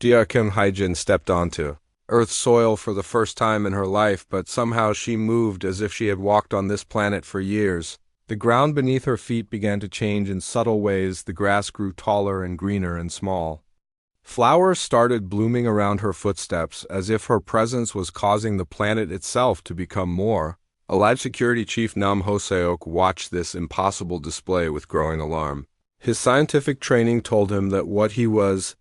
Kim Hyjin stepped onto Earth's soil for the first time in her life, but somehow she moved as if she had walked on this planet for years. The ground beneath her feet began to change in subtle ways. The grass grew taller and greener and small. Flowers started blooming around her footsteps, as if her presence was causing the planet itself to become more. Allied Security Chief Nam Hoseok watched this impossible display with growing alarm. His scientific training told him that what he was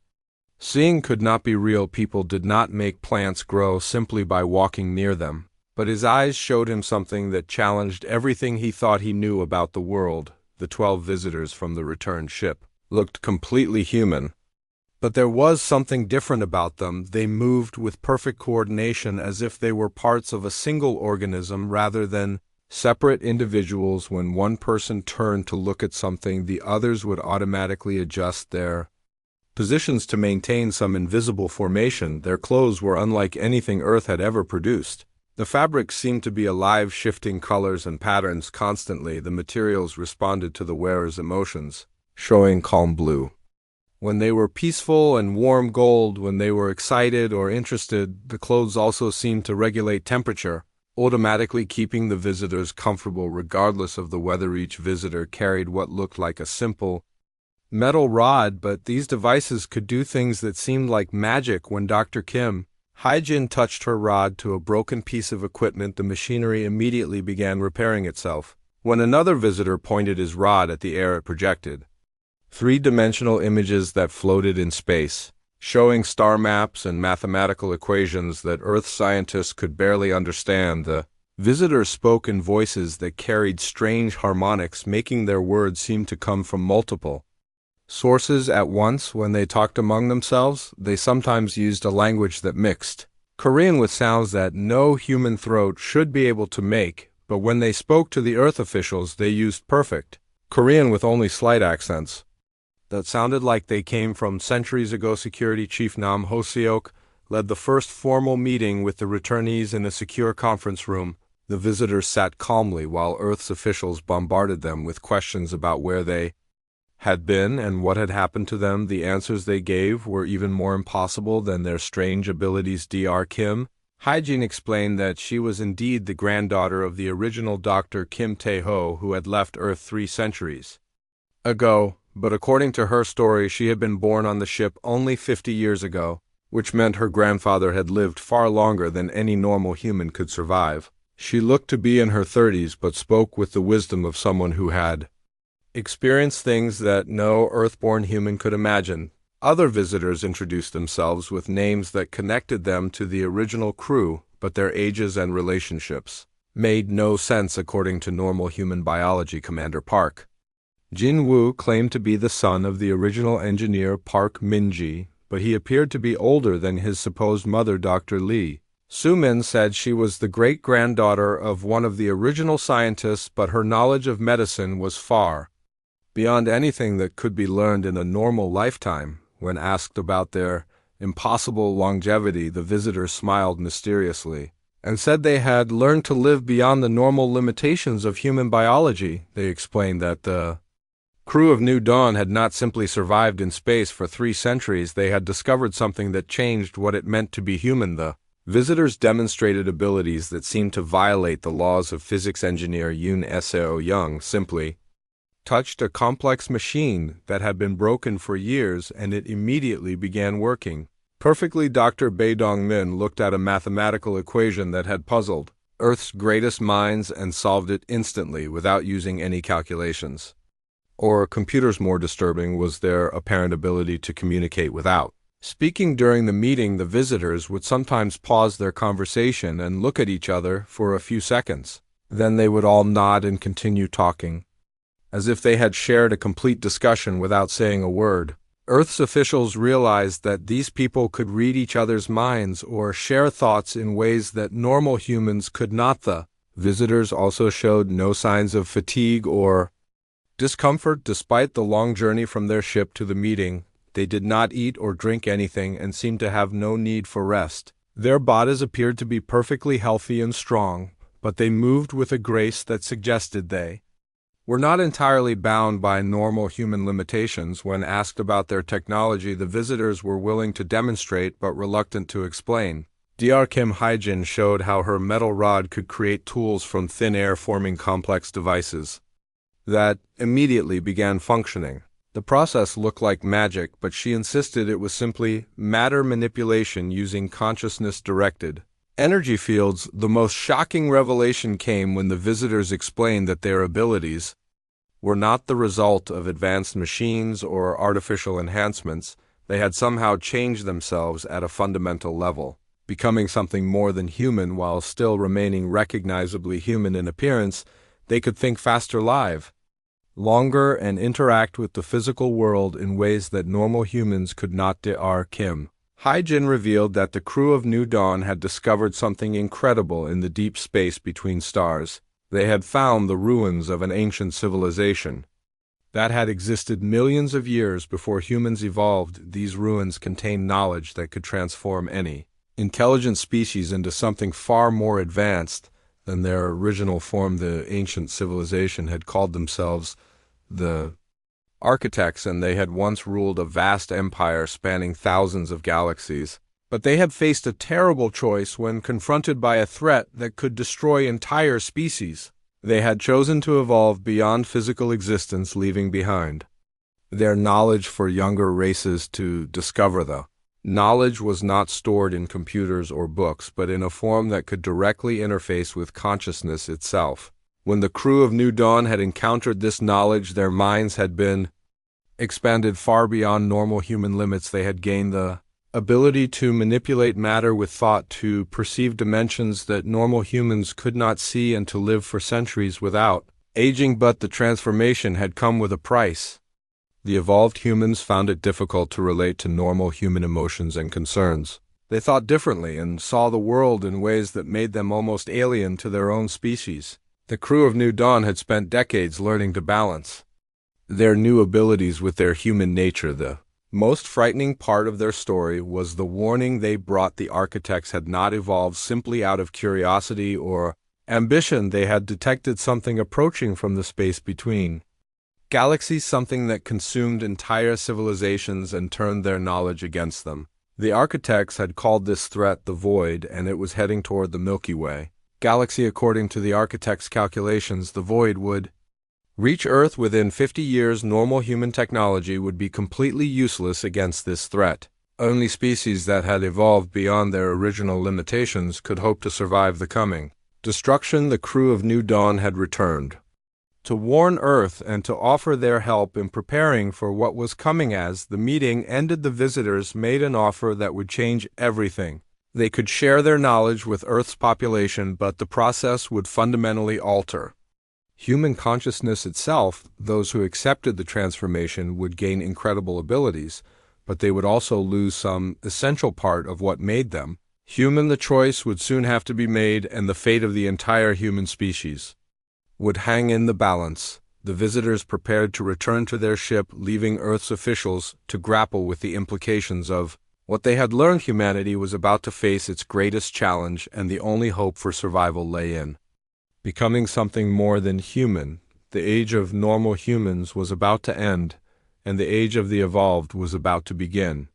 seeing could not be real. People did not make plants grow simply by walking near them. But his eyes showed him something that challenged everything he thought he knew about the world. The 12 visitors from the returned ship looked completely human. But there was something different about them. They moved with perfect coordination, as if they were parts of a single organism rather than separate individuals. When one person turned to look at something, the others would automatically adjust their positions to maintain some invisible formation. Their clothes were unlike anything Earth had ever produced. The fabrics seemed to be alive, shifting colors and patterns constantly. The materials responded to the wearer's emotions, showing calm blue when they were peaceful and warm gold when they were excited or interested. The clothes also seemed to regulate temperature, automatically keeping the visitors comfortable regardless of the weather. Each visitor carried what looked like a simple metal rod, but these devices could do things that seemed like magic. When Dr. Kim Hyjin touched her rod to a broken piece of equipment, the machinery immediately began repairing itself. When another visitor pointed his rod at the air, it projected three-dimensional images that floated in space, showing star maps and mathematical equations that Earth scientists could barely understand. The visitors spoke in voices that carried strange harmonics, making their words seem to come from multiple sources at once. When they talked among themselves, they sometimes used a language that mixed Korean with sounds that no human throat should be able to make, but when they spoke to the Earth officials, they used perfect Korean with only slight accents that sounded like they came from centuries ago. Security Chief Nam Hoseok led the first formal meeting with the returnees in a secure conference room. The visitors sat calmly while Earth's officials bombarded them with questions about where they had been and what had happened to them. The answers they gave were even more impossible than their strange abilities. Dr. Kim Hyjin explained that she was indeed the granddaughter of the original Dr. Kim Tae-ho, who had left Earth 3 centuries ago. But according to her story, she had been born on the ship only 50 years ago, which meant her grandfather had lived far longer than any normal human could survive. She looked to be in her 30s, but spoke with the wisdom of someone who had experienced things that no Earthborn human could imagine. Other visitors introduced themselves with names that connected them to the original crew, but their ages and relationships made no sense according to normal human biology. Commander Park Jin Woo claimed to be the son of the original engineer Park Min-ji, but he appeared to be older than his supposed mother, Dr. Lee. Su-min said she was the great-granddaughter of one of the original scientists, but her knowledge of medicine was far beyond anything that could be learned in a normal lifetime. When asked about their impossible longevity, the visitors smiled mysteriously and said they had learned to live beyond the normal limitations of human biology. They explained that the crew of New Dawn had not simply survived in space for 3 centuries. They had discovered something that changed what it meant to be human. The visitors demonstrated abilities that seemed to violate the laws of physics. Engineer Yoon Seo Young simply touched a complex machine that had been broken for years, and it immediately began working perfectly. Dr. Bae Dong-min looked at a mathematical equation that had puzzled Earth's greatest minds and solved it instantly without using any calculations or computers. More disturbing was their apparent ability to communicate without speaking. During the meeting, the visitors would sometimes pause their conversation and look at each other for a few seconds. Then they would all nod and continue talking, as if they had shared a complete discussion without saying a word. Earth's officials realized that these people could read each other's minds or share thoughts in ways that normal humans could not. The visitors also showed no signs of fatigue or discomfort despite the long journey from their ship to the meeting. They did not eat or drink anything and seemed to have no need for rest. Their bodies appeared to be perfectly healthy and strong, but they moved with a grace that suggested they were not entirely bound by normal human limitations. When asked about their technology, the visitors were willing to demonstrate but reluctant to explain. Dr. Kim Hyjin showed how her metal rod could create tools from thin air, forming complex devices that immediately began functioning. The process looked like magic, but she insisted it was simply matter manipulation using consciousness-directed energy fields. The most shocking revelation came when the visitors explained that their abilities were not the result of advanced machines or artificial enhancements. They had somehow changed themselves at a fundamental level, becoming something more than human while still remaining recognizably human in appearance. They could think faster, live longer, and interact with the physical world in ways that normal humans could not. Dr. Kim Hyjin revealed that the crew of New Dawn had discovered something incredible in the deep space between stars. They had found the ruins of an ancient civilization that had existed millions of years before humans evolved. These ruins contained knowledge that could transform any intelligent species into something far more advanced than their original form. The ancient civilization had called themselves the Architects, and they had once ruled a vast empire spanning thousands of galaxies. But they had faced a terrible choice when confronted by a threat that could destroy entire species. They had chosen to evolve beyond physical existence, leaving behind their knowledge for younger races to discover. The knowledge was not stored in computers or books, but in a form that could directly interface with consciousness itself. When the crew of New Dawn had encountered this knowledge, their minds had been expanded far beyond normal human limits. They had gained the ability to manipulate matter with thought, to perceive dimensions that normal humans could not see, and to live for centuries without aging. But the transformation had come with a price. The evolved humans found it difficult to relate to normal human emotions and concerns. They thought differently and saw the world in ways that made them almost alien to their own species. The crew of New Dawn had spent decades learning to balance their new abilities with their human nature. The most frightening part of their story was the warning they brought. The architects had not evolved simply out of curiosity or ambition. They had detected something approaching from the space between galaxies, something that consumed entire civilizations and turned their knowledge against them. The architects had called this threat the Void, and it was heading toward the Milky Way galaxy. According to the architects' calculations, the Void would reach Earth within 50 years. Normal human technology would be completely useless against this threat. Only species that had evolved beyond their original limitations could hope to survive the coming destruction. The crew of New Dawn had returned to warn Earth and to offer their help in preparing for what was coming. As the meeting ended, the visitors made an offer that would change everything. They could share their knowledge with Earth's population, but the process would fundamentally alter human consciousness itself. Those who accepted the transformation would gain incredible abilities, but they would also lose some essential part of what made them human. The choice would soon have to be made, and the fate of the entire human species would hang in the balance. The visitors prepared to return to their ship, leaving Earth's officials to grapple with the implications of what they had learned. Humanity was about to face its greatest challenge, and the only hope for survival lay in becoming something more than human. The age of normal humans was about to end, and the age of the evolved was about to begin.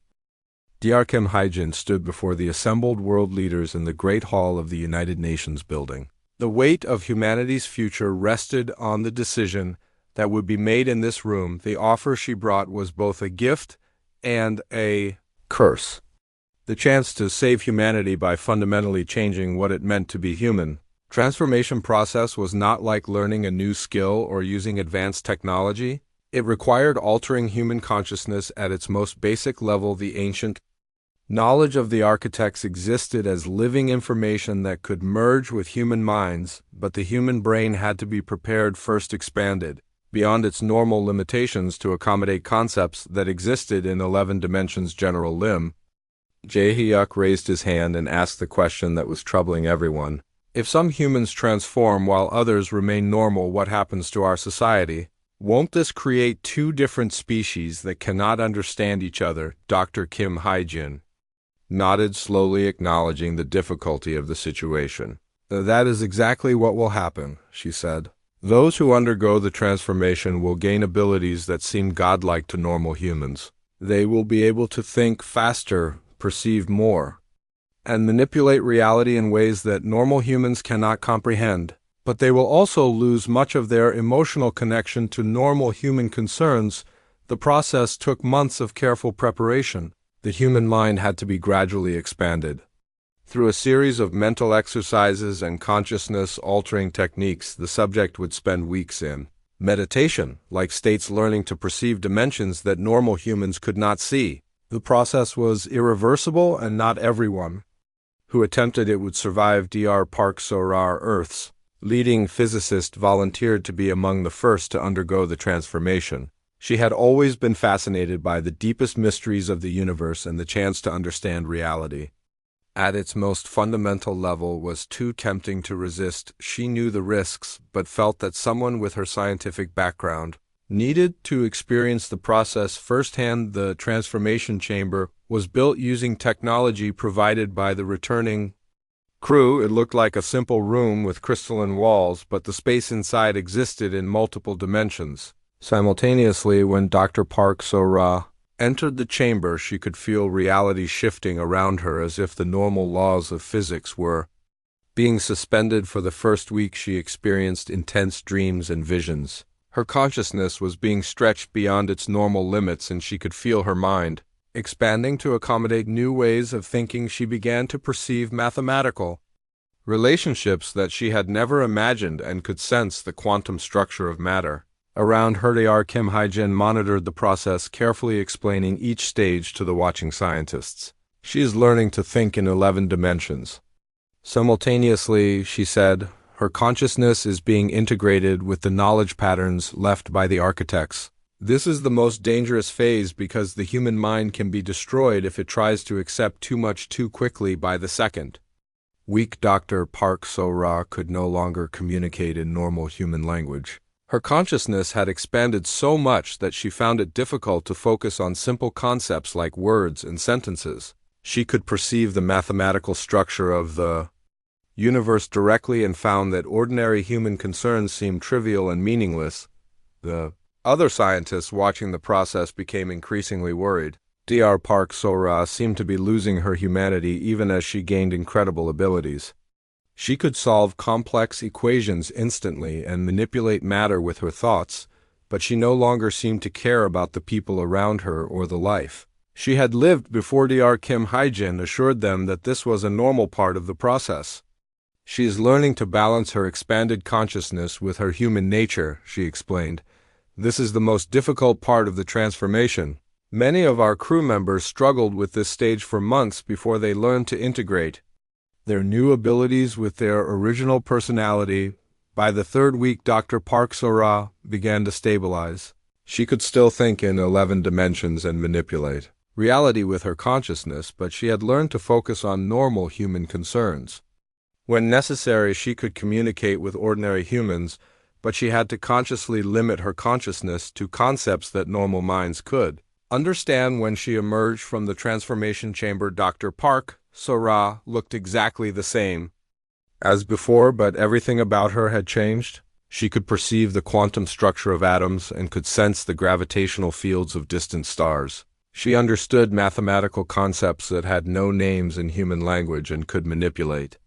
Dr. Kim Hyjin stood before the assembled world leaders in the Great Hall of the United Nations building. The weight of humanity's future rested on the decision that would be made in this room. The offer she brought was both a gift and a curse. The chance to save humanity by fundamentally changing what it meant to be human. Transformation process was not like learning a new skill or using advanced technology. It required altering human consciousness at its most basic level. The ancient knowledge of the architects existed as living information that could merge with human minds, but the human brain had to be prepared, first expanded beyond its normal limitations to accommodate concepts that existed in 11 dimensions. General Lim Jae-hyuk raised his hand and asked the question that was troubling everyone. If some humans transform while others remain normal, what happens to our society? Won't this create two different species that cannot understand each other? Dr. Kim Hyjin nodded slowly, acknowledging the difficulty of the situation. That is exactly what will happen, she said. Those who undergo the transformation will gain abilities that seem godlike to normal humans. They will be able to think faster, perceive more, and manipulate reality in ways that normal humans cannot comprehend. But they will also lose much of their emotional connection to normal human concerns. The process took months of careful preparation. The human mind had to be gradually expanded. Through a series of mental exercises and consciousness-altering techniques, the subject would spend weeks in meditation, like states learning to perceive dimensions that normal humans could not see. The process was irreversible, and not everyone who attempted it would survive. Dr. Park So-ra, Earth's leading physicist, volunteered to be among the first to undergo the transformation. She had always been fascinated by the deepest mysteries of the universe, and the chance to understand reality at its most fundamental level was too tempting to resist. She knew the risks, but felt that someone with her scientific background needed to experience the process firsthand. The transformation chamber was built using technology provided by the returning crew. It looked like a simple room with crystalline walls, but the space inside existed in multiple dimensions. Simultaneously, when Dr. Park So-ra entered the chamber, she could feel reality shifting around her, as if the normal laws of physics were being suspended. For the first week, she experienced intense dreams and visions. Her consciousness was being stretched beyond its normal limits, and she could feel her mind expanding to accommodate new ways of thinking. She began to perceive mathematical relationships that she had never imagined, and could sense the quantum structure of matter around her. Dr. Kim Hae-jin monitored the process, carefully explaining each stage to the watching scientists. She is learning to think in 11 dimensions. Simultaneously, she said, her consciousness is being integrated with the knowledge patterns left by the architects. This is the most dangerous phase because the human mind can be destroyed if it tries to accept too much too quickly. By the second week, Dr. Park So-ra could no longer communicate in normal human language. Her consciousness had expanded so much that she found it difficult to focus on simple concepts like words and sentences. She could perceive the mathematical structure of the universe directly and found that ordinary human concerns seemed trivial and meaningless. The other scientists watching the process became increasingly worried. Dr. Park So-ra seemed to be losing her humanity even as she gained incredible abilities. She could solve complex equations instantly and manipulate matter with her thoughts, but she no longer seemed to care about the people around her or the life she had lived before. Dr. Kim Hae-jin assured them that this was a normal part of the process. She is learning to balance her expanded consciousness with her human nature, she explained. This is the most difficult part of the transformation. Many of our crew members struggled with this stage for months before they learned to integrate their new abilities with their original personality. By the third week, Dr. Park So-ra began to stabilize. She could still think in 11 dimensions and manipulate reality with her consciousness, but she had learned to focus on normal human concerns. When necessary, she could communicate with ordinary humans, but she had to consciously limit her consciousness to concepts that normal minds could understand. When she emerged from the transformation chamber, Dr. Park So-ra looked exactly the same as before, but everything about her had changed. She could perceive the quantum structure of atoms and could sense the gravitational fields of distant stars. She understood mathematical concepts that had no names in human language and could manipulate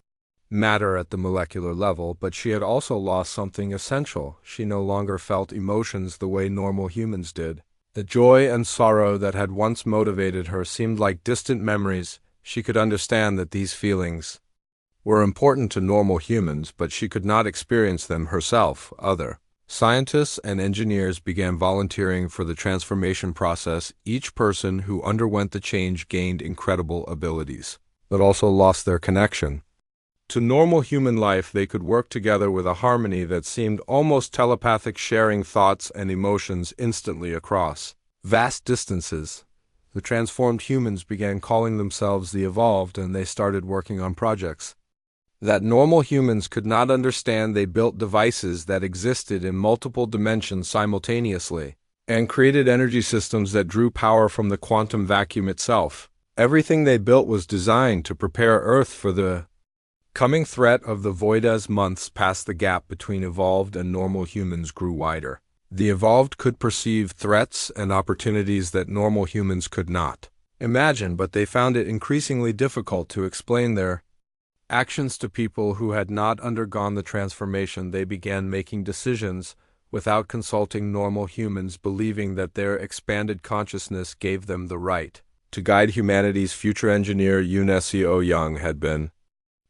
matter at the molecular level, but she had also lost something essential. She no longer felt emotions the way normal humans did. The joy and sorrow that had once motivated her seemed like distant memories. She could understand that these feelings were important to normal humans, but she could not experience them herself. Other scientists and engineers began volunteering for the transformation process. Each person who underwent the change gained incredible abilities, but also lost their connection to normal human life. They could work together with a harmony that seemed almost telepathic, sharing thoughts and emotions instantly across vast distances. The transformed humans began calling themselves the Evolved, and they started working on projects that normal humans could not understand. They built devices that existed in multiple dimensions simultaneously, and created energy systems that drew power from the quantum vacuum itself. Everything they built was designed to prepare Earth for the Coming threat of the void. As months passed, the gap between evolved and normal humans grew wider. The evolved could perceive threats and opportunities that normal humans could not imagine, but they found it increasingly difficult to explain their actions to people who had not undergone the transformation. They began making decisions without consulting normal humans, believing that their expanded consciousness gave them the right to guide humanity's future. Engineer Yunesio Young had been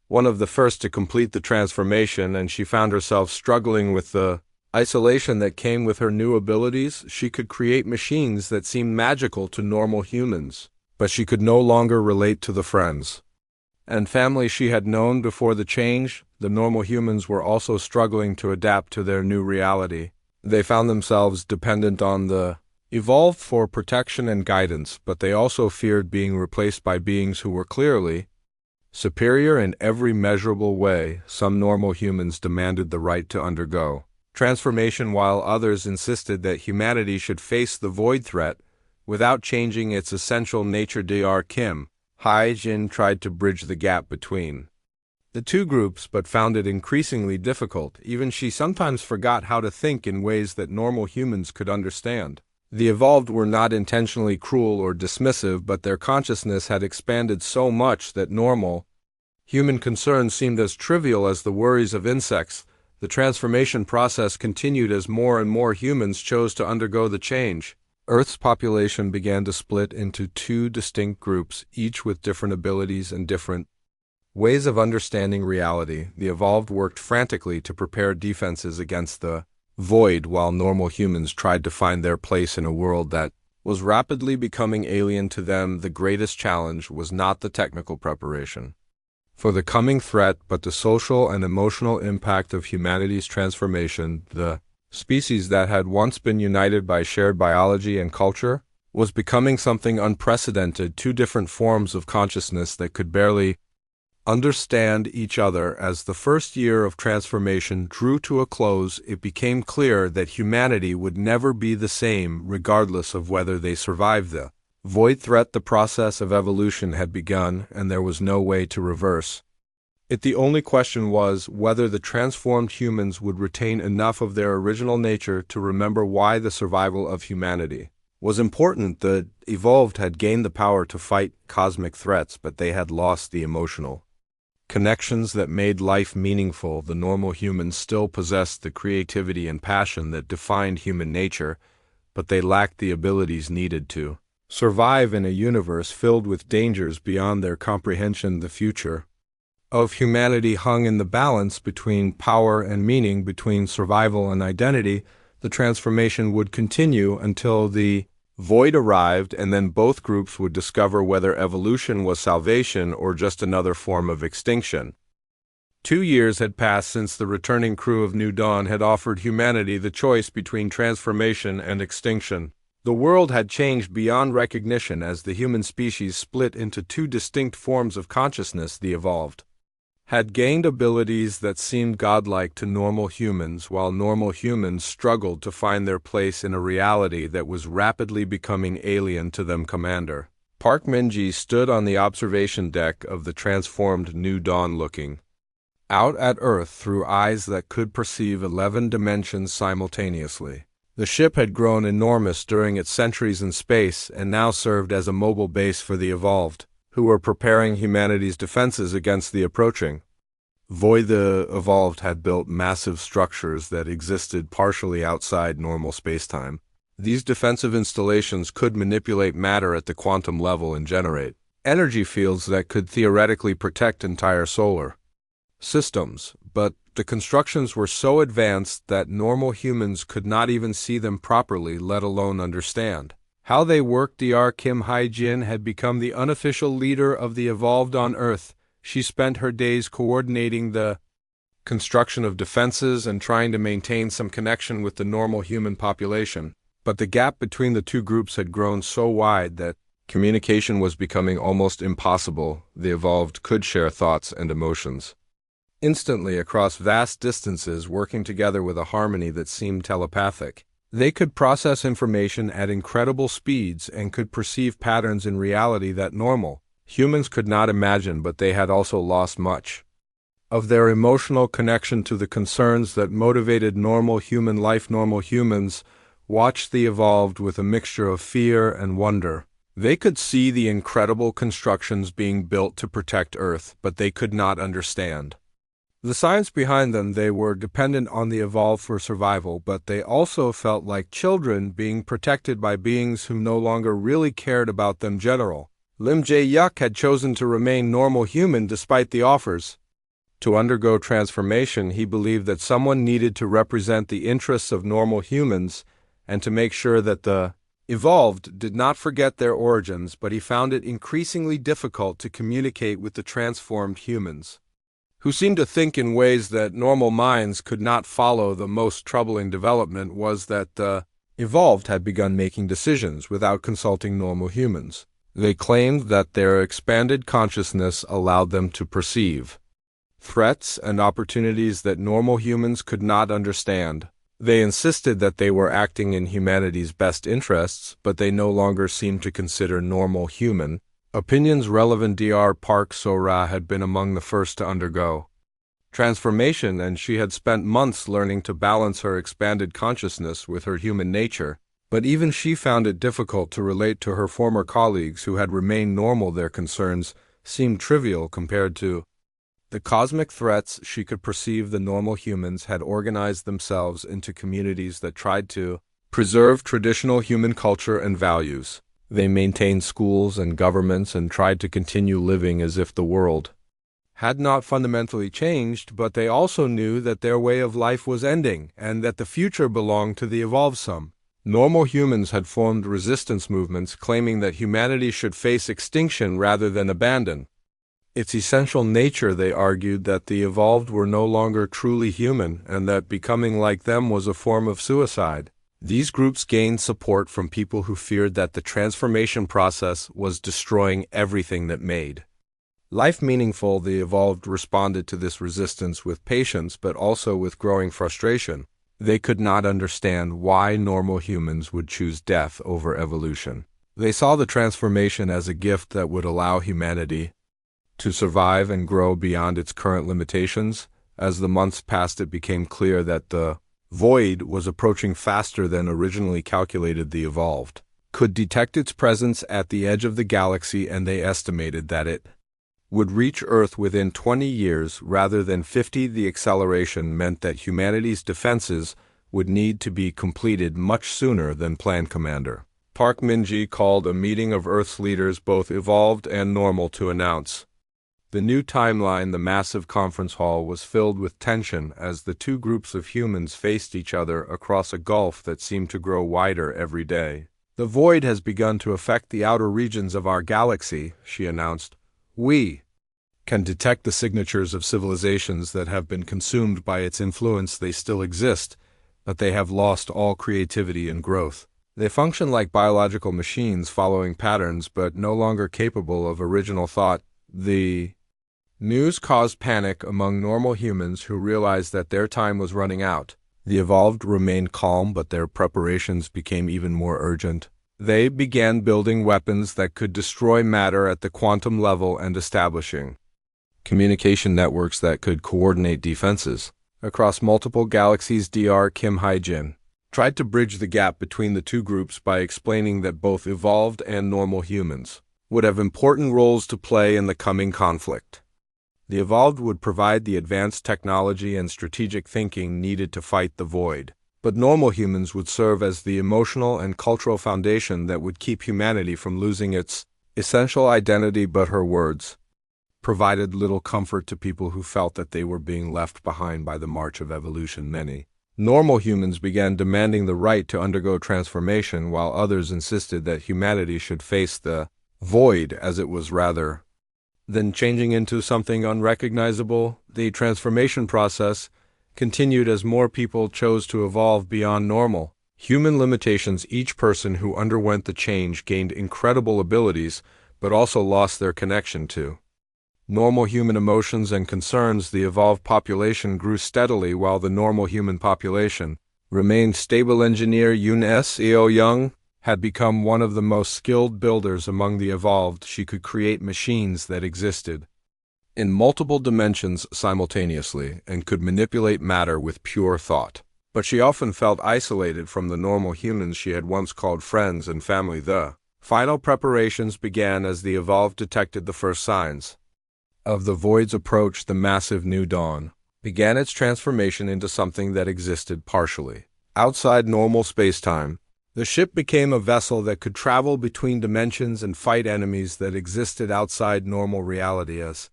one of the first to complete the transformation, and she found herself struggling with the isolation that came with her new abilities. She could create machines that seemed magical to normal humans, but she could no longer relate to the friends and family she had known before the change. The normal humans were also struggling to adapt to their new reality. They found themselves dependent on the evolved for protection and guidance, but they also feared being replaced by beings who were clearly superior in every measurable way. Some normal humans demanded the right to undergo transformation, while others insisted that humanity should face the void threat without changing its essential nature. Dr. Kim Hai-jin tried to bridge the gap between the two groups, but found it increasingly difficult. Even she sometimes forgot how to think in ways that normal humans could understand. The evolved were not intentionally cruel or dismissive, but their consciousness had expanded so much that normal human concerns seemed as trivial as the worries of insects. The transformation process continued as more and more humans chose to undergo the change. Earth's population began to split into two distinct groups, each with different abilities and different ways of understanding reality. The evolved worked frantically to prepare defenses against the void, while normal humans tried to find their place in a world that was rapidly becoming alien to them. The greatest challenge was not the technical preparation for the coming threat, but the social and emotional impact of humanity's transformation. The species that had once been united by shared biology and culture was becoming something unprecedented, two different forms of consciousness that could barely understand each other. As the first year of transformation drew to a close, it became clear that humanity would never be the same, regardless of whether they survived the void threat. The process of evolution had begun, and there was no way to reverse it. The only question was whether the transformed humans would retain enough of their original nature to remember why the survival of humanity was important. The evolved had gained the power to fight cosmic threats, but they had lost the emotional connections that made life meaningful. The normal humans still possessed the creativity and passion that defined human nature, but they lacked the abilities needed to survive in a universe filled with dangers beyond their comprehension. The future of humanity hung in the balance between power and meaning, between survival and identity. The transformation would continue until the void arrived, and then both groups would discover whether evolution was salvation or just another form of extinction. 2 years had passed since the returning crew of New Dawn had offered humanity the choice between transformation and extinction. The world had changed beyond recognition as the human species split into two distinct forms of consciousness. The evolved had gained abilities that seemed godlike to normal humans, while normal humans struggled to find their place in a reality that was rapidly becoming alien to them. Commander Park Minji stood on the observation deck of the transformed New Dawn, looking out at Earth through eyes that could perceive 11 dimensions simultaneously. The ship had grown enormous during its centuries in space and now served as a mobile base for the evolved, who were preparing humanity's defenses against the approaching void. The evolved had built massive structures that existed partially outside normal spacetime. These defensive installations could manipulate matter at the quantum level and generate energy fields that could theoretically protect entire solar systems, but the constructions were so advanced that normal humans could not even see them properly, let alone understand how they worked. Dr. Kim Hai-jin had become the unofficial leader of the evolved on Earth. She spent her days coordinating the construction of defenses and trying to maintain some connection with the normal human population. But the gap between the two groups had grown so wide that communication was becoming almost impossible. The evolved could share thoughts and emotions instantly across vast distances, working together with a harmony that seemed telepathic. They could process information at incredible speeds and could perceive patterns in reality that normal humans could not imagine, but they had also lost much of their emotional connection to the concerns that motivated normal human life. Normal humans watched the evolved with a mixture of fear and wonder. They could see the incredible constructions being built to protect Earth, but they could not understand the science behind them. They were dependent on the evolved for survival, but they also felt like children being protected by beings who no longer really cared about them. General Lim Jae-yuk had chosen to remain normal human despite the offers to undergo transformation. He believed that someone needed to represent the interests of normal humans and to make sure that the evolved did not forget their origins, but he found it increasingly difficult to communicate with the transformed humans, who seemed to think in ways that normal minds could not follow. The most troubling development was that the evolved had begun making decisions without consulting normal humans. They claimed that their expanded consciousness allowed them to perceive threats and opportunities that normal humans could not understand. They insisted that they were acting in humanity's best interests, but they no longer seemed to consider normal human opinions relevant. Dr. Park So-ra had been among the first to undergo transformation, and she had spent months learning to balance her expanded consciousness with her human nature. But even she found it difficult to relate to her former colleagues who had remained normal. Their concerns seemed trivial compared to the cosmic threats she could perceive. The normal humans had organized themselves into communities that tried to preserve traditional human culture and values. They maintained schools and governments and tried to continue living as if the world had not fundamentally changed, but they also knew that their way of life was ending and that the future belonged to the evolved. Some normal humans had formed resistance movements claiming that humanity should face extinction rather than abandon its essential nature. They argued that the evolved were no longer truly human and that becoming like them was a form of suicide. These groups gained support from people who feared that the transformation process was destroying everything that made life meaningful. The evolved responded to this resistance with patience, but also with growing frustration. They could not understand why normal humans would choose death over evolution. They saw the transformation as a gift that would allow humanity to survive and grow beyond its current limitations. As the months passed, it became clear that the void was approaching faster than originally calculated. The evolved could detect its presence at the edge of the galaxy, and they estimated that it would reach Earth within 20 years rather than 50. The acceleration meant that humanity's defenses would need to be completed much sooner than planned. Commander Park Min-ji called a meeting of Earth's leaders, both evolved and normal, to announce the new timeline. The massive conference hall was filled with tension as the two groups of humans faced each other across a gulf that seemed to grow wider every day. The void has begun to affect the outer regions of our galaxy, she announced. We can detect the signatures of civilizations that have been consumed by its influence. They still exist, but they have lost all creativity and growth. They function like biological machines following patterns, but no longer capable of original thought. The news caused panic among normal humans who realized that their time was running out. The evolved remained calm, but their preparations became even more urgent. They began building weapons that could destroy matter at the quantum level and establishing communication networks that could coordinate defenses across multiple galaxies. Dr. Kim Hae-jin tried to bridge the gap between the two groups by explaining that both evolved and normal humans would have important roles to play in the coming conflict. The evolved would provide the advanced technology and strategic thinking needed to fight the void, but normal humans would serve as the emotional and cultural foundation that would keep humanity from losing its essential identity. But her words provided little comfort to people who felt that they were being left behind by the march of evolution. Many normal humans began demanding the right to undergo transformation, while others insisted that humanity should face the void as it was rather than changing into something unrecognizable. The transformation process continued as more people chose to evolve beyond normal human limitations. Each person who underwent the change gained incredible abilities, but also lost their connection to normal human emotions and concerns. The evolved population grew steadily while the normal human population remained stable. Engineer Yoon Seo Young had become one of the most skilled builders among the evolved. She could create machines that existed in multiple dimensions simultaneously and could manipulate matter with pure thought. But she often felt isolated from the normal humans she had once called friends and family. The final preparations began as the Evolved detected the first signs of the void's approach. The massive new dawn began its transformation into something that existed partially outside normal space-time. The ship became a vessel that could travel between dimensions and fight enemies that existed outside normal reality. As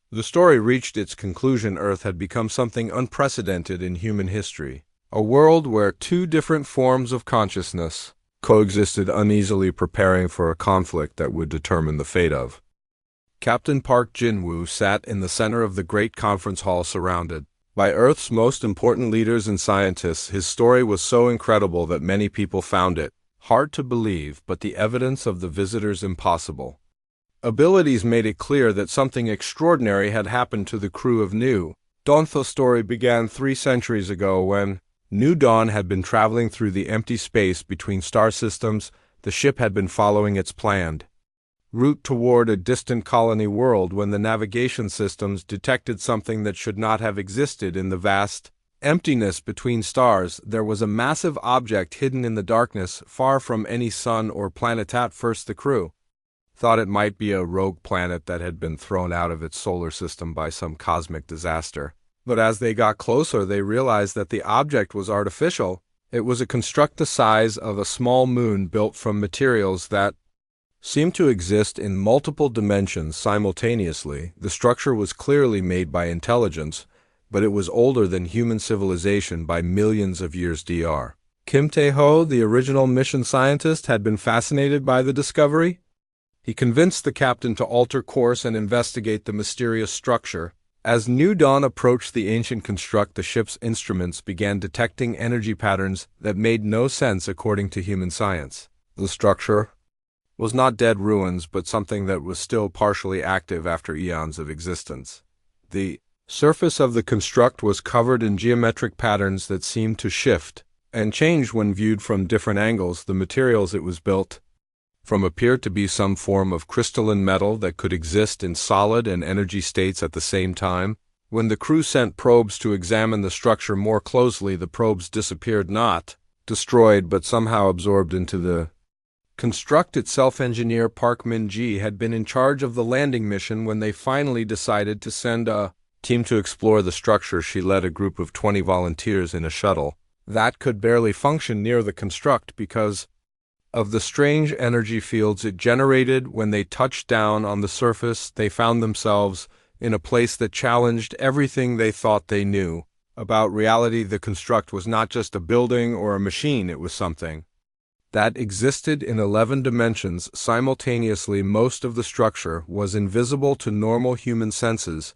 the story reached its conclusion, Earth had become something unprecedented in human history, a world where two different forms of consciousness coexisted uneasily, preparing for a conflict that would determine the fate of. Captain Park Jin-woo sat in the center of the great conference hall, surrounded by Earth's most important leaders and scientists. His story was so incredible that many people found it hard to believe, but the evidence of the visitors' impossible abilities made it clear that something extraordinary had happened to the crew of New Dawn. The story began 3 centuries ago when New Dawn had been traveling through the empty space between star systems. The ship had been following its planned route toward a distant colony world when the navigation systems detected something that should not have existed. In the vast emptiness between stars, there was a massive object hidden in the darkness, far from any sun or planet. At first, the crew thought it might be a rogue planet that had been thrown out of its solar system by some cosmic disaster. But as they got closer, they realized that the object was artificial. It was a construct the size of a small moon, built from materials that seemed to exist in multiple dimensions simultaneously. The structure was clearly made by intelligence, but it was older than human civilization by millions of years. Dr. Kim Tae-ho, the original mission scientist, had been fascinated by the discovery. He convinced the captain to alter course and investigate the mysterious structure. As New Dawn approached the ancient construct, the ship's instruments began detecting energy patterns that made no sense according to human science. The structure was not dead ruins, but something that was still partially active after eons of existence. The surface of the construct was covered in geometric patterns that seemed to shift and change when viewed from different angles. The materials it was built from appeared to be some form of crystalline metal that could exist in solid and energy states at the same time. When the crew sent probes to examine the structure more closely, the probes disappeared, not destroyed, but somehow absorbed into the construct itself. Engineer Park Min-ji had been in charge of the landing mission when they finally decided to send a team to explore the structure. She led a group of 20 volunteers in a shuttle that could barely function near the construct because of the strange energy fields it generated. When they touched down on the surface, they found themselves in a place that challenged everything they thought they knew about reality. The construct was not just a building or a machine, it was something that existed in 11 dimensions simultaneously. Most of the structure was invisible to normal human senses,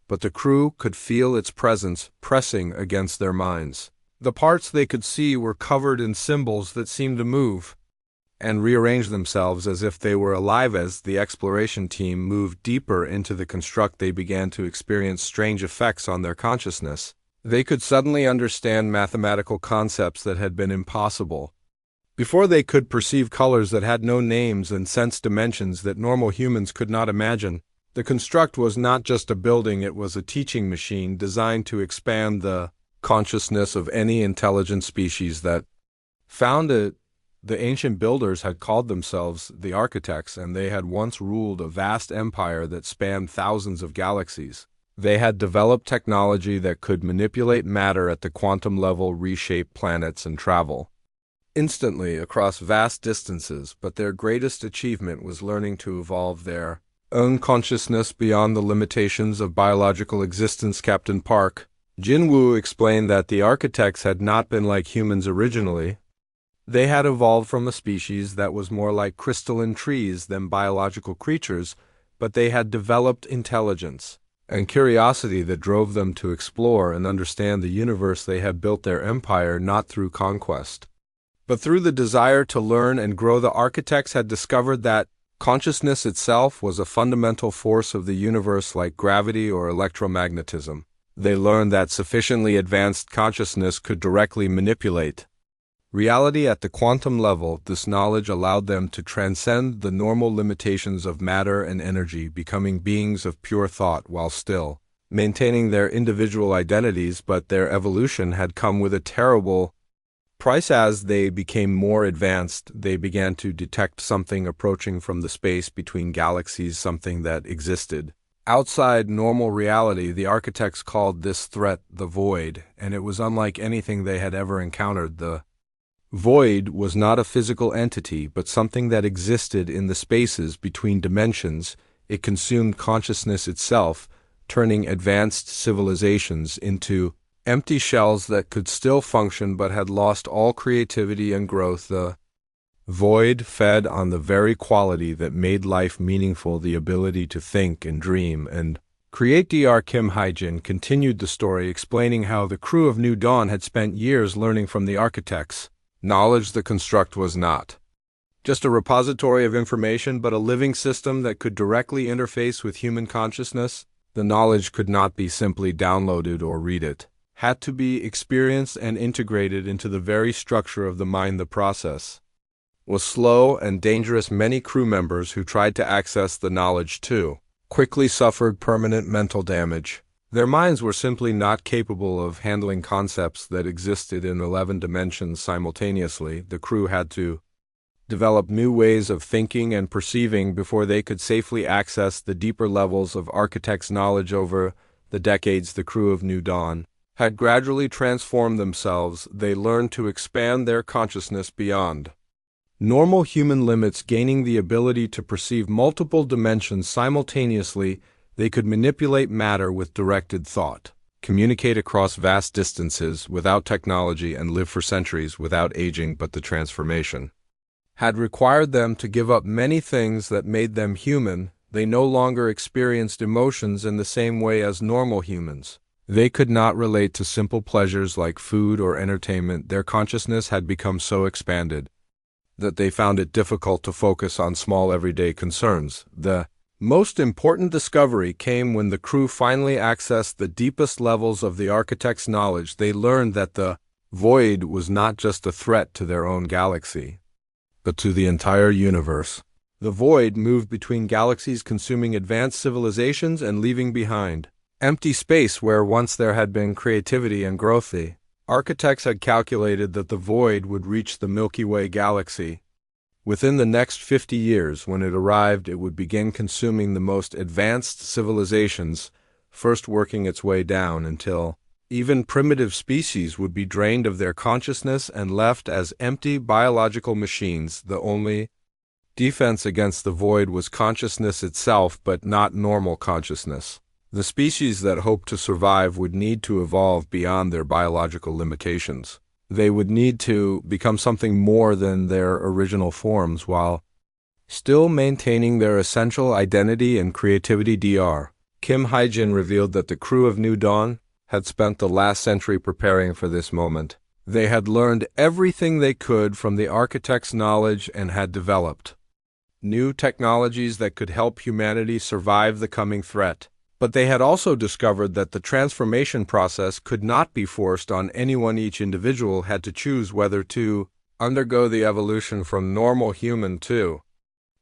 but the crew could feel its presence pressing against their minds. The parts they could see were covered in symbols that seemed to move and rearrange themselves as if they were alive. As the exploration team moved deeper into the construct, they began to experience strange effects on their consciousness. They could suddenly understand mathematical concepts that had been impossible before. They could perceive colors that had no names and sense dimensions that normal humans could not imagine. The construct was not just a building, it was a teaching machine designed to expand the consciousness of any intelligent species that found it. The ancient builders had called themselves the architects, and they had once ruled a vast empire that spanned thousands of galaxies. They had developed technology that could manipulate matter at the quantum level, reshape planets, and travel instantly across vast distances, but their greatest achievement was learning to evolve their own consciousness beyond the limitations of biological existence. Captain Park Jin-woo explained that the architects had not been like humans originally. They had evolved from a species that was more like crystalline trees than biological creatures, but they had developed intelligence and curiosity that drove them to explore and understand the universe. They had built their empire not through conquest, but through the desire to learn and grow. The architects had discovered that consciousness itself was a fundamental force of the universe, like gravity or electromagnetism. They learned that sufficiently advanced consciousness could directly manipulate Reality at the quantum level, this knowledge allowed them to transcend the normal limitations of matter and energy, becoming beings of pure thought while still maintaining their individual identities, but their evolution had come with a terrible price. As they became more advanced, they began to detect something approaching from the space between galaxies, something that existed outside normal reality. The architects called this threat the void, and it was unlike anything they had ever encountered. The void was not a physical entity, but something that existed in the spaces between dimensions. It consumed consciousness itself, turning advanced civilizations into empty shells that could still function but had lost all creativity and growth. The void fed on the very quality that made life meaningful, the ability to think and dream and create. Dr. Kim Hye-jin continued the story, explaining how the crew of New Dawn had spent years learning from the architects. Knowledge. The construct was not just a repository of information, but a living system that could directly interface with human consciousness. The knowledge could not be simply downloaded or read. It had to be experienced and integrated into the very structure of the mind. The process was slow and dangerous. Many crew members who tried to access the knowledge too quickly suffered permanent mental damage. Their minds were simply not capable of handling concepts that existed in 11 dimensions simultaneously. The crew had to develop new ways of thinking and perceiving before they could safely access the deeper levels of architects' knowledge. Over the decades, the crew of New Dawn had gradually transformed themselves. They learned to expand their consciousness beyond normal human limits, gaining the ability to perceive multiple dimensions simultaneously. They could manipulate matter with directed thought, communicate across vast distances without technology, and live for centuries without aging. But the transformation had required them to give up many things that made them human. They no longer experienced emotions in the same way as normal humans. They could not relate to simple pleasures like food or entertainment. Their consciousness had become so expanded that they found it difficult to focus on small everyday concerns. The most important discovery came when the crew finally accessed the deepest levels of the architect's knowledge. They learned that the void was not just a threat to their own galaxy, but to the entire universe. The void moved between galaxies, consuming advanced civilizations and leaving behind empty space where once there had been creativity and growth. The architects had calculated that the void would reach the Milky Way galaxy within the next 50 years. When it arrived, it would begin consuming the most advanced civilizations, first working its way down until even primitive species would be drained of their consciousness and left as empty biological machines. The only defense against the void was consciousness itself, but not normal consciousness. The species that hoped to survive would need to evolve beyond their biological limitations. They would need to become something more than their original forms while still maintaining their essential identity and creativity. Dr. Kim Hye-jin revealed that the crew of New Dawn had spent the last century preparing for this moment. They had learned everything they could from the architect's knowledge and had developed new technologies that could help humanity survive the coming threat. But they had also discovered that the transformation process could not be forced on anyone. Each individual had to choose whether to undergo the evolution from normal human to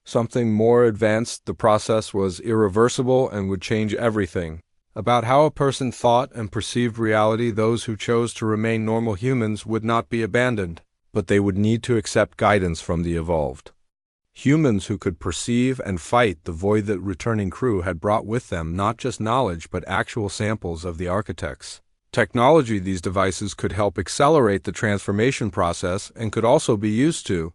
something more advanced. The process was irreversible and would change everything about how a person thought and perceived reality. Those who chose to remain normal humans would not be abandoned, but they would need to accept guidance from the evolved humans who could perceive and fight the void. That returning crew had brought with them not just knowledge but actual samples of the architects' technology. These devices could help accelerate the transformation process and could also be used to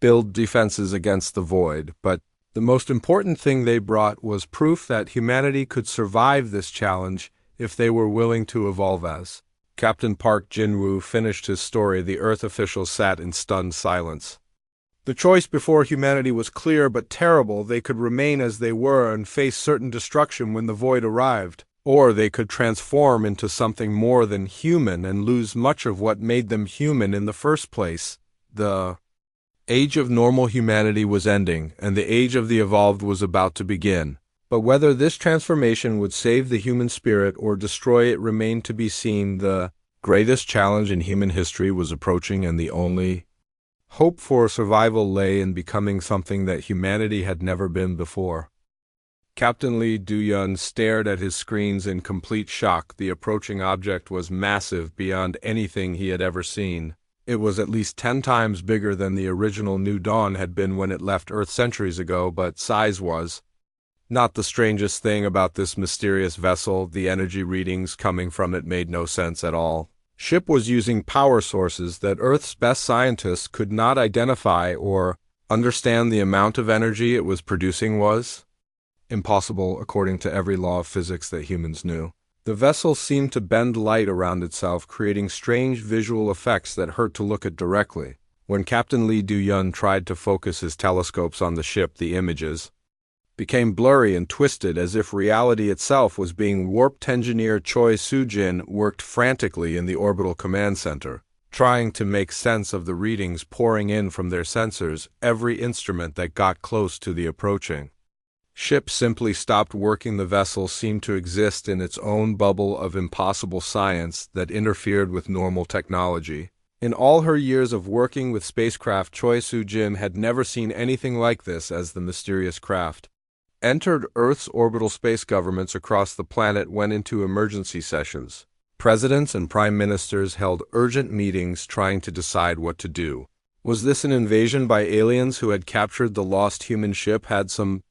build defenses against the void. But the most important thing they brought was proof that humanity could survive this challenge if they were willing to evolve. As Captain Park Jin-woo finished his story, the Earth officials sat in stunned silence. The choice before humanity was clear but terrible. They could remain as they were and face certain destruction when the void arrived, or they could transform into something more than human and lose much of what made them human in the first place. The age of normal humanity was ending, and the age of the evolved was about to begin. But whether this transformation would save the human spirit or destroy it remained to be seen. The greatest challenge in human history was approaching, and the only hope for survival lay in becoming something that humanity had never been before. Captain Lee Du-yun stared at his screens in complete shock. The approaching object was massive beyond anything he had ever seen. It was at least 10 times bigger than the original New Dawn had been when it left Earth centuries ago, but size was not the strangest thing about this mysterious vessel. The energy readings coming from it made no sense at all. Ship was using power sources that Earth's best scientists could not identify or understand. The amount of energy it was producing was impossible according to every law of physics that humans knew. The vessel seemed to bend light around itself, creating strange visual effects that hurt to look at directly. When Captain Lee Du-yun tried to focus his telescopes on the ship, the images became blurry and twisted as if reality itself was being warped. Engineer Choi Soo-jin worked frantically in the orbital command center, trying to make sense of the readings pouring in from their sensors. Every instrument that got close to the approaching ship simply stopped working. The vessel seemed to exist in its own bubble of impossible science that interfered with normal technology. In all her years of working with spacecraft, Choi Soo-jin had never seen anything like this. As the mysterious craft entered Earth's orbital, space governments across the planet went into emergency sessions. Presidents and prime ministers held urgent meetings trying to decide what to do. Was this an invasion by aliens who had captured the lost human ship? Had some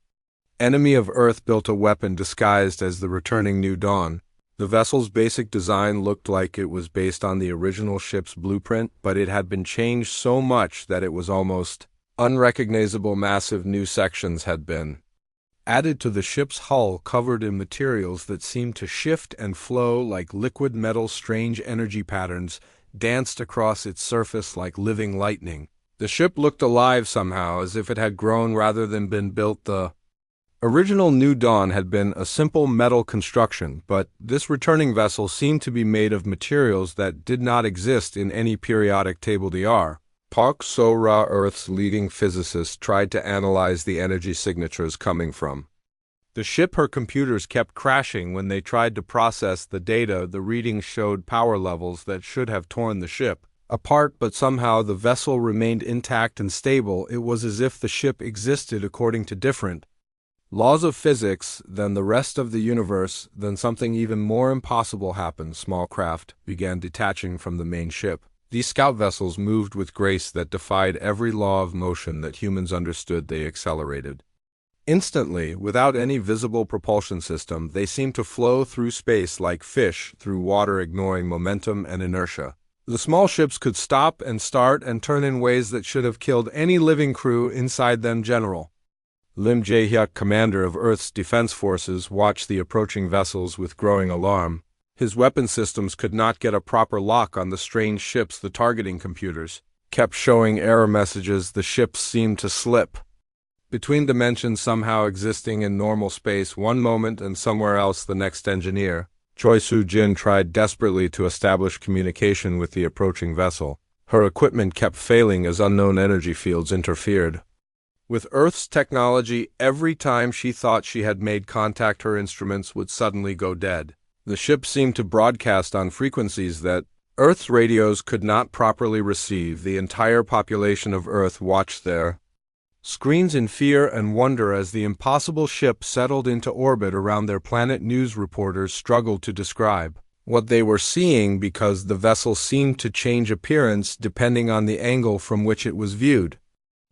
enemy of Earth built a weapon disguised as the returning New Dawn? The vessel's basic design looked like it was based on the original ship's blueprint, but it had been changed so much that it was almost unrecognizable. Massive new sections had been added to the ship's hull, covered in materials that seemed to shift and flow like liquid metal. Strange energy patterns danced across its surface like living lightning. The ship looked alive somehow, as if it had grown rather than been built. The original New Dawn had been a simple metal construction, but this returning vessel seemed to be made of materials that did not exist in any periodic table. Dr. Park So-ra, Earth's leading physicist, tried to analyze the energy signatures coming from the ship. Her computers kept crashing when they tried to process the data. The readings showed power levels that should have torn the ship apart, but somehow the vessel remained intact and stable. It was as if the ship existed according to different laws of physics than the rest of the universe. Then something even more impossible happened. Small craft began detaching from the main ship. These scout vessels moved with grace that defied every law of motion that humans understood. They accelerated instantly, without any visible propulsion system. They seemed to flow through space like fish through water, ignoring momentum and inertia. The small ships could stop and start and turn in ways that should have killed any living crew inside them. General Lim Jae-hyuk, commander of Earth's defense forces, watched the approaching vessels with growing alarm. His weapon systems could not get a proper lock on the strange ships. The targeting computers kept showing error messages. The ships seemed to slip between dimensions, somehow existing in normal space one moment and somewhere else the next. Engineer Choi Soo-jin tried desperately to establish communication with the approaching vessel. Her equipment kept failing as unknown energy fields interfered with Earth's technology. Every time she thought she had made contact, her instruments would suddenly go dead. The ship seemed to broadcast on frequencies that Earth's radios could not properly receive. The entire population of Earth watched their screens in fear and wonder as the impossible ship settled into orbit around their planet. News reporters struggled to describe what they were seeing because the vessel seemed to change appearance depending on the angle from which it was viewed.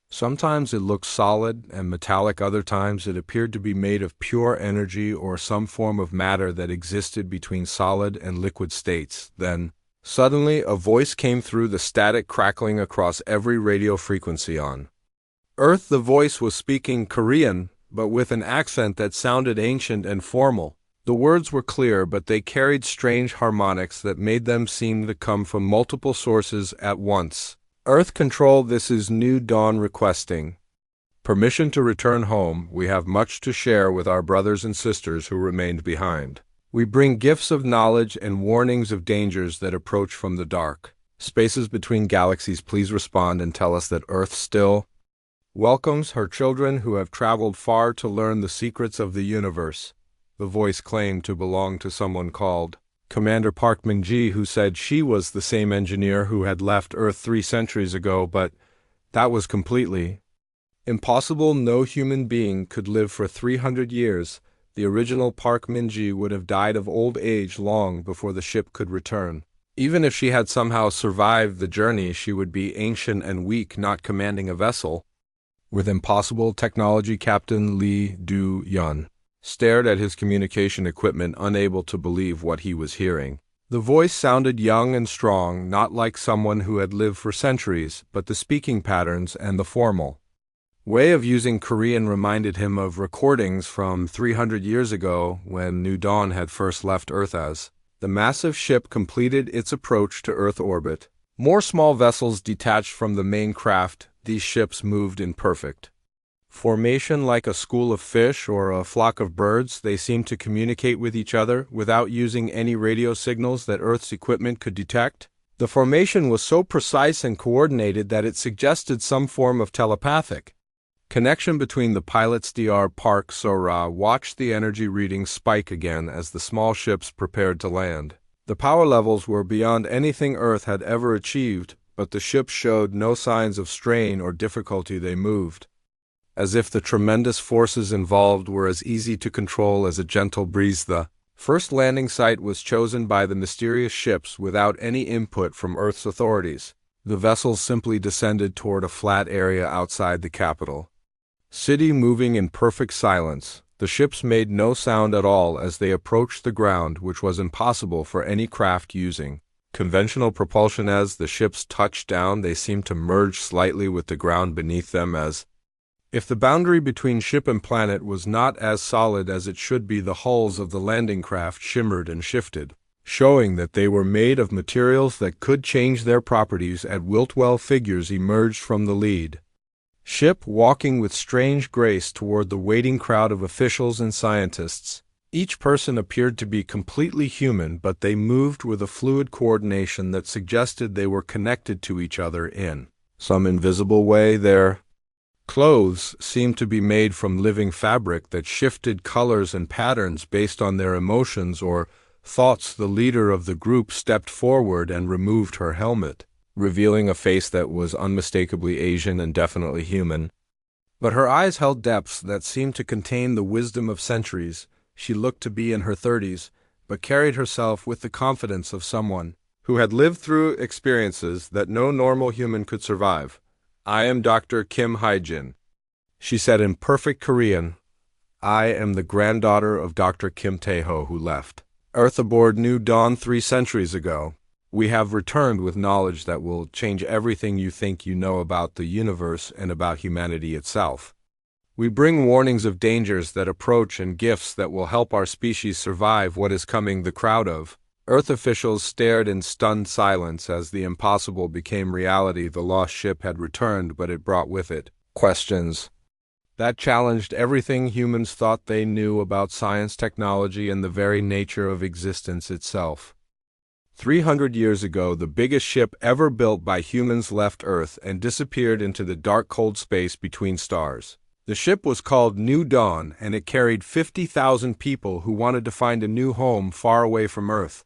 Sometimes it looked solid and metallic, other times it appeared to be made of pure energy or some form of matter that existed between solid and liquid states. Then, suddenly, a voice came through the static, crackling across every radio frequency on Earth. The voice was speaking Korean, but with an accent that sounded ancient and formal. The words were clear, but they carried strange harmonics that made them seem to come from multiple sources at once. Earth Control, this is New Dawn requesting permission to return home. We have much to share with our brothers and sisters who remained behind. We bring gifts of knowledge and warnings of dangers that approach from the dark spaces between galaxies. Please respond and tell us that Earth still welcomes her children who have traveled far to learn the secrets of the universe. The voice claimed to belong to someone called Commander Park Min-ji, who said she was the same engineer who had left Earth 3 centuries ago, but that was completely impossible. No human being could live for 300 years. The original Park Min-ji would have died of old age long before the ship could return. Even if she had somehow survived the journey, she would be ancient and weak, not commanding a vessel. With impossible technology, Captain Lee Do-yeon stared at his communication equipment, unable to believe what he was hearing. The voice sounded young and strong, not like someone who had lived for centuries, but the speaking patterns and the formal way of using Korean reminded him of recordings from 300 years ago when New Dawn had first left Earth. As the massive ship completed its approach to Earth orbit, more small vessels detached from the main craft. These ships moved in perfect formation like a school of fish or a flock of birds. They seemed to communicate with each other without using any radio signals that Earth's equipment could detect. The formation was so precise and coordinated that it suggested some form of telepathic connection between the pilots. Dr. Park So-ra watched the energy readings spike again as the small ships prepared to land. The power levels were beyond anything Earth had ever achieved, but the ships showed no signs of strain or difficulty. They moved as if the tremendous forces involved were as easy to control as a gentle breeze. The first landing site was chosen by the mysterious ships without any input from Earth's authorities. The vessels simply descended toward a flat area outside the capital city, moving in perfect silence. The ships made no sound at all as they approached the ground, which was impossible for any craft using conventional propulsion. As the ships touched down, they seemed to merge slightly with the ground beneath them, as if the boundary between ship and planet was not as solid as it should be. The hulls of the landing craft shimmered and shifted, showing that they were made of materials that could change their properties at will. 12 figures emerged from the lead ship, walking with strange grace toward the waiting crowd of officials and scientists. Each person appeared to be completely human, but they moved with a fluid coordination that suggested they were connected to each other in some invisible way. Their clothes seemed to be made from living fabric that shifted colors and patterns based on their emotions or thoughts. The leader of the group stepped forward and removed her helmet, revealing a face that was unmistakably Asian and definitely human. But her eyes held depths that seemed to contain the wisdom of centuries. She looked to be in her 30s, but carried herself with the confidence of someone who had lived through experiences that no normal human could survive. "I am Dr. Kim Hae-jin," she said in perfect Korean. "I am the granddaughter of Dr. Kim Tae-ho, who left Earth aboard New Dawn 3 centuries ago. We have returned with knowledge that will change everything you think you know about the universe and about humanity itself. We bring warnings of dangers that approach and gifts that will help our species survive what is coming." The crowd of Earth officials stared in stunned silence as the impossible became reality. The lost ship had returned, but it brought with it questions that challenged everything humans thought they knew about science, technology, and the very nature of existence itself. 300 years ago, the biggest ship ever built by humans left Earth and disappeared into the dark, cold space between stars. The ship was called New Dawn, and it carried 50,000 people who wanted to find a new home far away from Earth.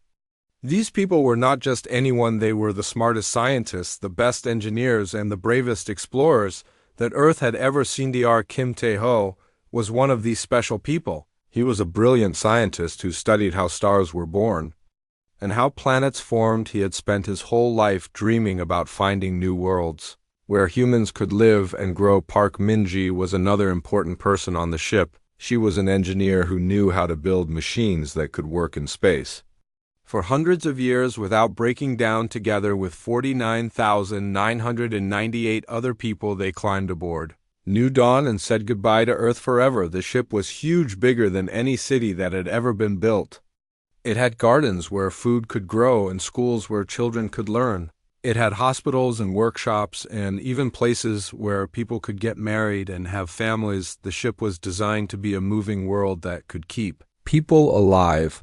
These people were not just anyone. They were the smartest scientists, the best engineers, and the bravest explorers that Earth had ever seen. Dr. Kim Tae-ho was one of these special people. He was a brilliant scientist who studied how stars were born and how planets formed. He had spent his whole life dreaming about finding new worlds where humans could live and grow. Park Min-ji was another important person on the ship. She was an engineer who knew how to build machines that could work in space for hundreds of years without breaking down. Together with 49,998 other people, they climbed aboard New Dawn and said goodbye to Earth forever. The ship was huge, bigger than any city that had ever been built. It had gardens where food could grow and schools where children could learn. It had hospitals and workshops and even places where people could get married and have families. The ship was designed to be a moving world that could keep people alive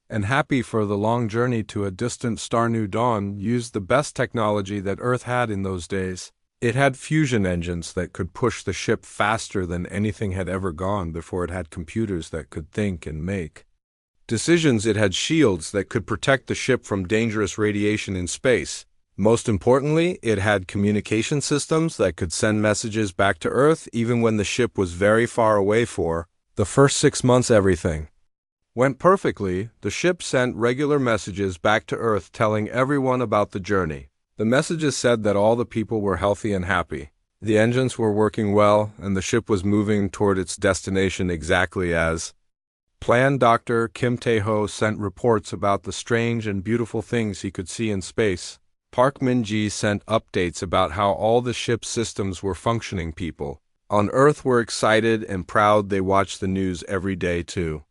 and happy for the long journey to a distant star. New Dawn used the best technology that Earth had in those days. It had fusion engines that could push the ship faster than anything had ever gone before. It had computers that could think and make Decisions it had shields that could protect the ship from dangerous radiation in space. Most importantly, it had communication systems that could send messages back to Earth even when the ship was very far away. For the first 6 months, everything went perfectly. The ship sent regular messages back to Earth telling everyone about the journey. The messages said that all the people were healthy and happy. The engines were working well, and the ship was moving toward its destination exactly as planned. Dr. Kim Tae-ho sent reports about the strange and beautiful things he could see in space. Park Min-ji sent updates about how all the ship's systems were functioning. People on Earth were excited and proud. They watched the news every day to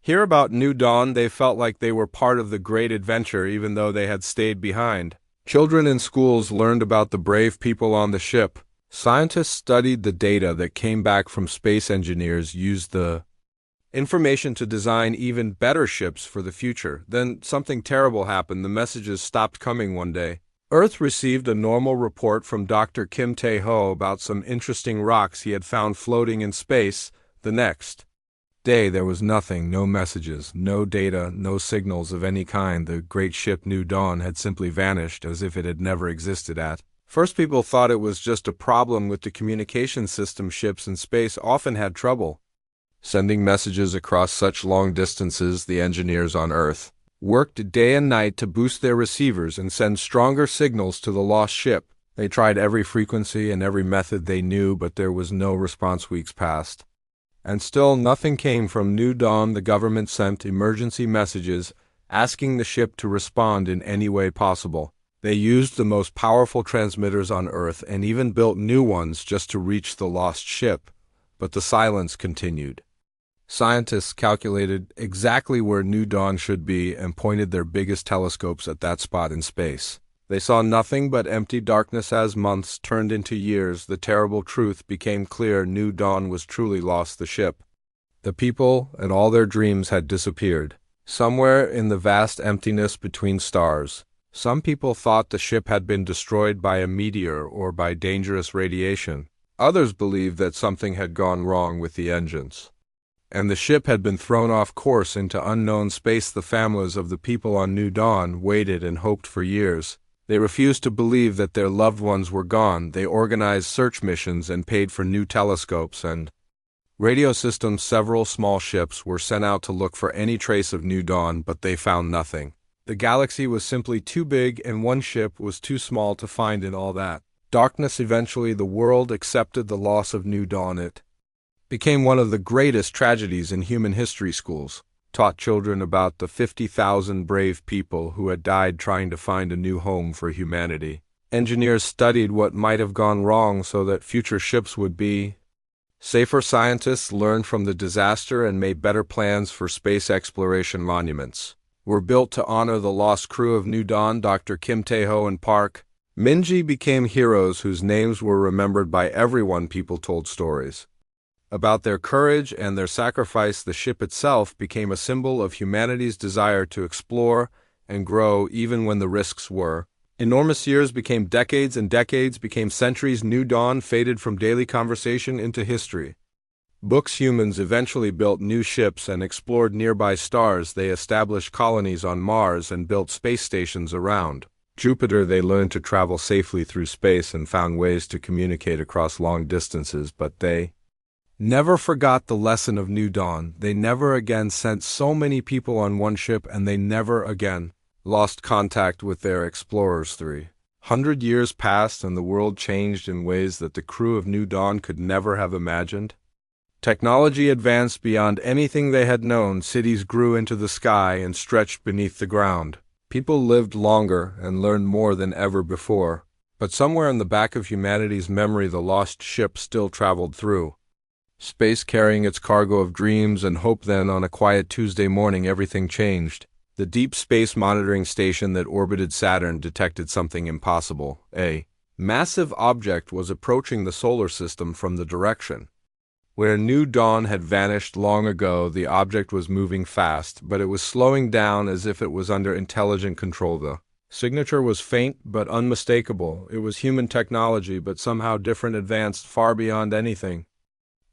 hear about New Dawn. They felt like they were part of the great adventure even though they had stayed behind. Children in schools learned about the brave people on the ship. Scientists studied the data that came back from space. Engineers used the information to design even better ships for the future. Then something terrible happened. The messages stopped coming one day. Earth received a normal report from Dr. Kim Tae-ho about some interesting rocks he had found floating in space. The next day there was nothing, no messages, no data, no signals of any kind. The great ship New Dawn had simply vanished as if it had never existed. At first people thought it was just a problem with the communication system. Ships in space often had trouble sending messages across such long distances. The engineers on Earth worked day and night to boost their receivers and send stronger signals to the lost ship. They tried every frequency and every method they knew, but there was no response. Weeks passed, and still nothing came from New Dawn. The government sent emergency messages asking the ship to respond in any way possible. They used the most powerful transmitters on Earth and even built new ones just to reach the lost ship, but the silence continued. Scientists calculated exactly where New Dawn should be and pointed their biggest telescopes at that spot in space. They saw nothing but empty darkness. As months turned into years, the terrible truth became clear. New Dawn was truly lost. The ship, the people, and all their dreams had disappeared. Somewhere in the vast emptiness between stars, some people thought the ship had been destroyed by a meteor or by dangerous radiation. Others believed that something had gone wrong with the engines, and the ship had been thrown off course into unknown space. The families of the people on New Dawn waited and hoped for years. They refused to believe that their loved ones were gone. They organized search missions and paid for new telescopes and radio systems. Several small ships were sent out to look for any trace of New Dawn, but they found nothing. The galaxy was simply too big, and one ship was too small to find in all that darkness. Eventually, the world accepted the loss of New Dawn. It became one of the greatest tragedies in human history. Schools taught children about the 50,000 brave people who had died trying to find a new home for humanity. Engineers studied what might have gone wrong so that future ships would be safer. Scientists learned from the disaster and made better plans for space exploration. Monuments were built to honor the lost crew of New Dawn. Dr. Kim Tae-ho and Park Min-ji became heroes whose names were remembered by everyone. People told stories about their courage and their sacrifice. The ship itself became a symbol of humanity's desire to explore and grow even when the risks were enormous. Years became decades and decades became centuries. New Dawn faded from daily conversation into history books. Humans eventually built new ships and explored nearby stars. They established colonies on Mars and built space stations around Jupiter. They learned to travel safely through space and found ways to communicate across long distances, but they never forgot the lesson of New Dawn. They never again sent so many people on one ship, and they never again lost contact with their explorers. 300 years passed, and the world changed in ways that the crew of New Dawn could never have imagined. Technology advanced beyond anything they had known. Cities grew into the sky and stretched beneath the ground. People lived longer and learned more than ever before. But somewhere in the back of humanity's memory, the lost ship still traveled through space carrying its cargo of dreams and hope. Then, on a quiet Tuesday morning, everything changed. The Deep Space Monitoring Station that orbited Saturn detected something impossible. A massive object was approaching the solar system from the direction where New Dawn had vanished long ago. The object was moving fast, but it was slowing down as if it was under intelligent control. The signature was faint but unmistakable. It was human technology, but somehow different, advanced far beyond anything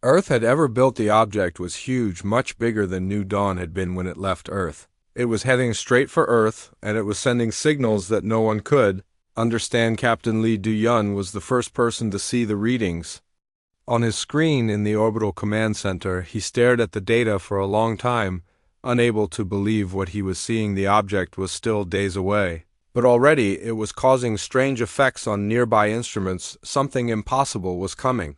Earth had ever built the object was huge, much bigger than New Dawn had been when it left Earth. It was heading straight for Earth, and it was sending signals that no one could understand. Captain Lee Du-yun was the first person to see the readings. On his screen in the orbital command center, he stared at the data for a long time, unable to believe what he was seeing. The object was still days away, but already it was causing strange effects on nearby instruments. Something impossible was coming.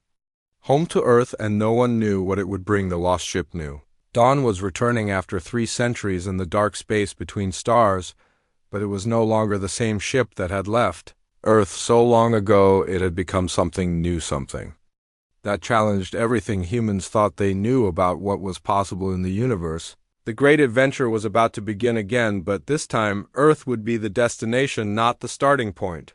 Home to Earth, and no one knew what it would bring. The lost ship knew. Dawn was returning after 3 centuries in the dark space between stars, but it was no longer the same ship that had left Earth so long ago. It had become something new, something that challenged everything humans thought they knew about what was possible in the universe. The great adventure was about to begin again, but this time Earth would be the destination, not the starting point.